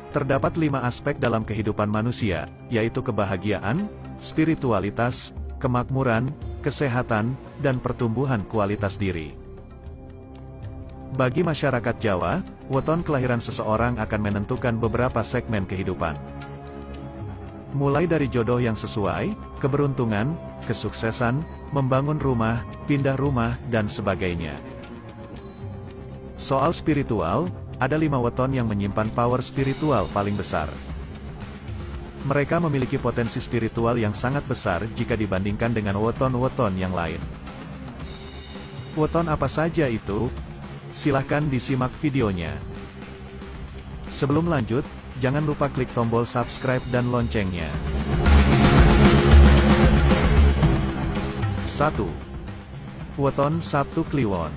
Terdapat 5 aspek dalam kehidupan manusia, yaitu kebahagiaan, spiritualitas, kemakmuran, kesehatan, dan pertumbuhan kualitas diri. Bagi masyarakat Jawa, weton kelahiran seseorang akan menentukan beberapa segmen kehidupan. Mulai dari jodoh yang sesuai, keberuntungan, kesuksesan, membangun rumah, pindah rumah, dan sebagainya. Soal spiritual, ada 5 weton yang menyimpan power spiritual paling besar. Mereka memiliki potensi spiritual yang sangat besar jika dibandingkan dengan weton-weton yang lain. Weton apa saja itu? Silahkan disimak videonya. Sebelum lanjut, jangan lupa klik tombol subscribe dan loncengnya. 1. Weton Sabtu Kliwon.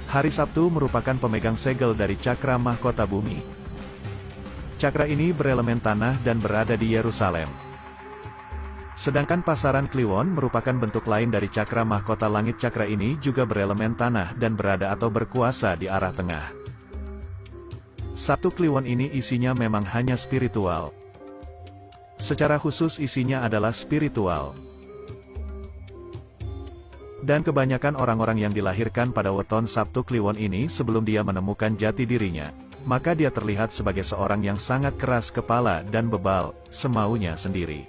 Hari Sabtu merupakan pemegang segel dari cakra mahkota bumi. Cakra ini berelemen tanah dan berada di Yerusalem. Sedangkan pasaran Kliwon merupakan bentuk lain dari cakra mahkota langit. Cakra ini juga berelemen tanah dan berada atau berkuasa di arah tengah. Sabtu Kliwon ini isinya memang hanya spiritual. Secara khusus isinya adalah spiritual. Dan kebanyakan orang-orang yang dilahirkan pada weton Sabtu Kliwon ini sebelum dia menemukan jati dirinya, maka dia terlihat sebagai seorang yang sangat keras kepala dan bebal, semaunya sendiri.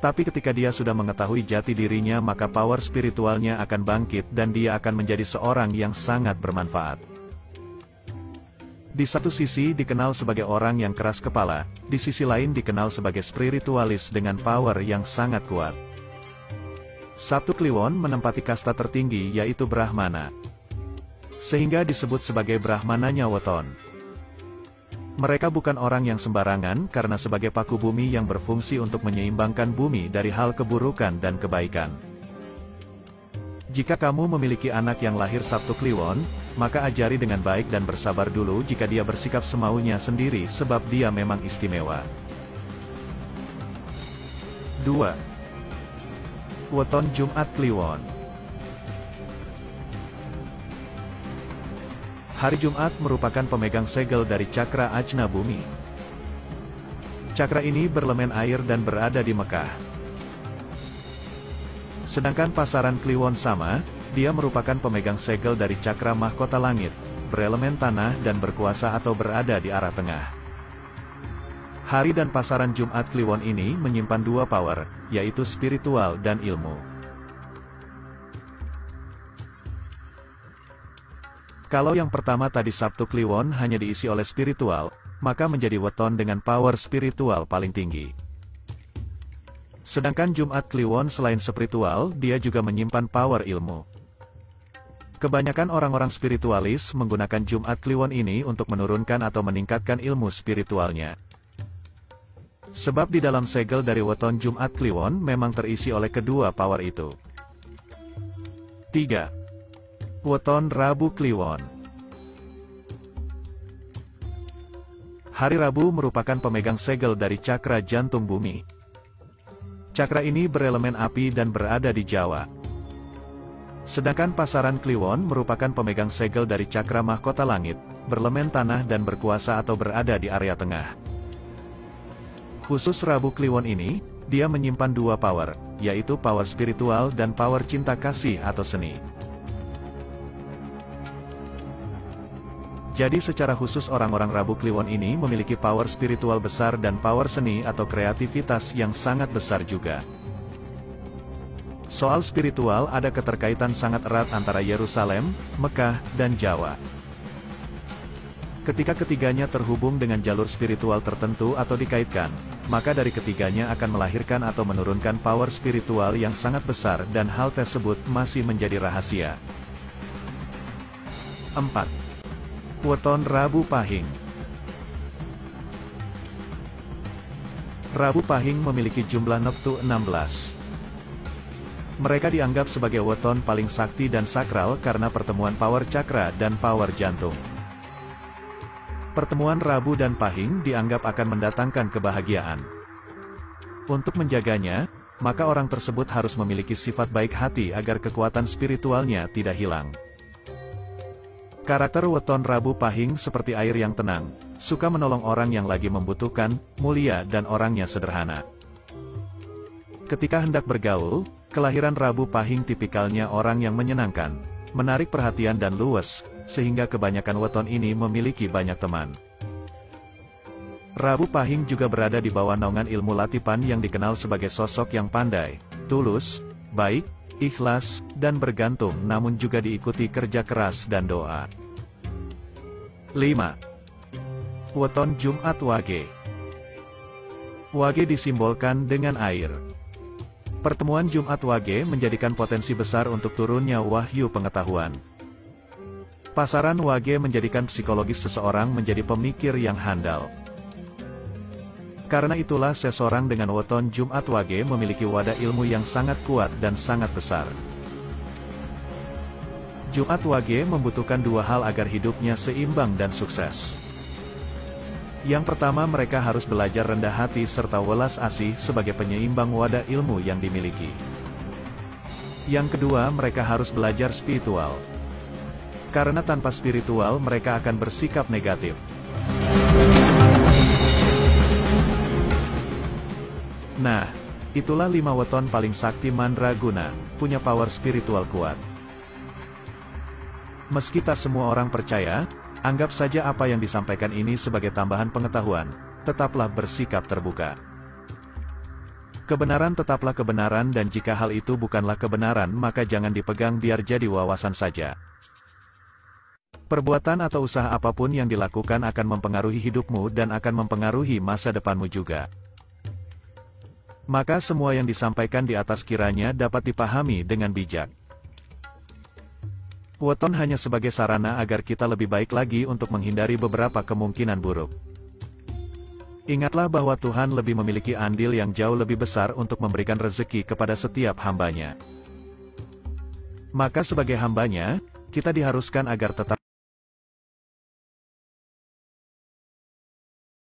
Tapi ketika dia sudah mengetahui jati dirinya, maka power spiritualnya akan bangkit dan dia akan menjadi seorang yang sangat bermanfaat. Di satu sisi dikenal sebagai orang yang keras kepala, di sisi lain dikenal sebagai spiritualis dengan power yang sangat kuat. Sabtu Kliwon menempati kasta tertinggi yaitu Brahmana. Sehingga disebut sebagai Brahmananya weton. Mereka bukan orang yang sembarangan karena sebagai paku bumi yang berfungsi untuk menyeimbangkan bumi dari hal keburukan dan kebaikan. Jika kamu memiliki anak yang lahir Sabtu Kliwon, maka ajari dengan baik dan bersabar dulu jika dia bersikap semaunya sendiri sebab dia memang istimewa. 2. Weton Jumat Kliwon. Hari Jumat merupakan pemegang segel dari cakra Ajna bumi. Cakra ini berelemen air dan berada di Mekah. Sedangkan pasaran Kliwon sama, dia merupakan pemegang segel dari cakra mahkota langit, berelemen tanah dan berkuasa atau berada di arah tengah. Hari dan pasaran Jumat Kliwon ini menyimpan 2 power, yaitu spiritual dan ilmu. Kalau yang pertama tadi Sabtu Kliwon hanya diisi oleh spiritual, maka menjadi weton dengan power spiritual paling tinggi. Sedangkan Jumat Kliwon selain spiritual, dia juga menyimpan power ilmu. Kebanyakan orang-orang spiritualis menggunakan Jumat Kliwon ini untuk menurunkan atau meningkatkan ilmu spiritualnya. Sebab di dalam segel dari weton Jumat Kliwon memang terisi oleh kedua power itu. 3. Weton Rabu Kliwon. Hari Rabu merupakan pemegang segel dari cakra jantung bumi. Cakra ini berelemen api dan berada di Jawa. Sedangkan pasaran Kliwon merupakan pemegang segel dari cakra mahkota langit, berelemen tanah dan berkuasa atau berada di area tengah. Khusus Rabu Kliwon ini, dia menyimpan 2 power, yaitu power spiritual dan power cinta kasih atau seni. Jadi secara khusus orang-orang Rabu Kliwon ini memiliki power spiritual besar dan power seni atau kreativitas yang sangat besar juga. Soal spiritual ada keterkaitan sangat erat antara Yerusalem, Mekah, dan Jawa. Ketika ketiganya terhubung dengan jalur spiritual tertentu atau dikaitkan, maka dari ketiganya akan melahirkan atau menurunkan power spiritual yang sangat besar dan hal tersebut masih menjadi rahasia. 4. Weton Rabu Pahing. Rabu Pahing memiliki jumlah neptu 16. Mereka dianggap sebagai weton paling sakti dan sakral karena pertemuan power cakra dan power jantung. Pertemuan Rabu dan Pahing dianggap akan mendatangkan kebahagiaan. Untuk menjaganya, maka orang tersebut harus memiliki sifat baik hati agar kekuatan spiritualnya tidak hilang. Karakter weton Rabu Pahing seperti air yang tenang, suka menolong orang yang lagi membutuhkan, mulia dan orangnya sederhana. Ketika hendak bergaul, kelahiran Rabu Pahing tipikalnya orang yang menyenangkan, menarik perhatian dan luwes, sehingga kebanyakan weton ini memiliki banyak teman. Rabu Pahing juga berada di bawah naungan ilmu latipan yang dikenal sebagai sosok yang pandai, tulus, baik, ikhlas, dan bergantung namun juga diikuti kerja keras dan doa. 5. Weton Jumat Wage. Wage disimbolkan dengan air. Pertemuan Jumat Wage menjadikan potensi besar untuk turunnya wahyu pengetahuan. Pasaran Wage menjadikan psikologis seseorang menjadi pemikir yang handal. Karena itulah seseorang dengan weton Jumat Wage memiliki wadah ilmu yang sangat kuat dan sangat besar. Jumat Wage membutuhkan dua hal agar hidupnya seimbang dan sukses. Yang pertama, mereka harus belajar rendah hati serta welas asih sebagai penyeimbang wadah ilmu yang dimiliki. Yang kedua, mereka harus belajar spiritual. Karena tanpa spiritual mereka akan bersikap negatif. Nah, itulah 5 weton paling sakti mandraguna, punya power spiritual kuat. Meski tak semua orang percaya, anggap saja apa yang disampaikan ini sebagai tambahan pengetahuan, tetaplah bersikap terbuka. Kebenaran tetaplah kebenaran dan jika hal itu bukanlah kebenaran maka jangan dipegang biar jadi wawasan saja. Perbuatan atau usaha apapun yang dilakukan akan mempengaruhi hidupmu dan akan mempengaruhi masa depanmu juga. Maka semua yang disampaikan di atas kiranya dapat dipahami dengan bijak. Weton hanya sebagai sarana agar kita lebih baik lagi untuk menghindari beberapa kemungkinan buruk. Ingatlah bahwa Tuhan lebih memiliki andil yang jauh lebih besar untuk memberikan rezeki kepada setiap hambanya. Maka sebagai hambanya, kita diharuskan agar tetap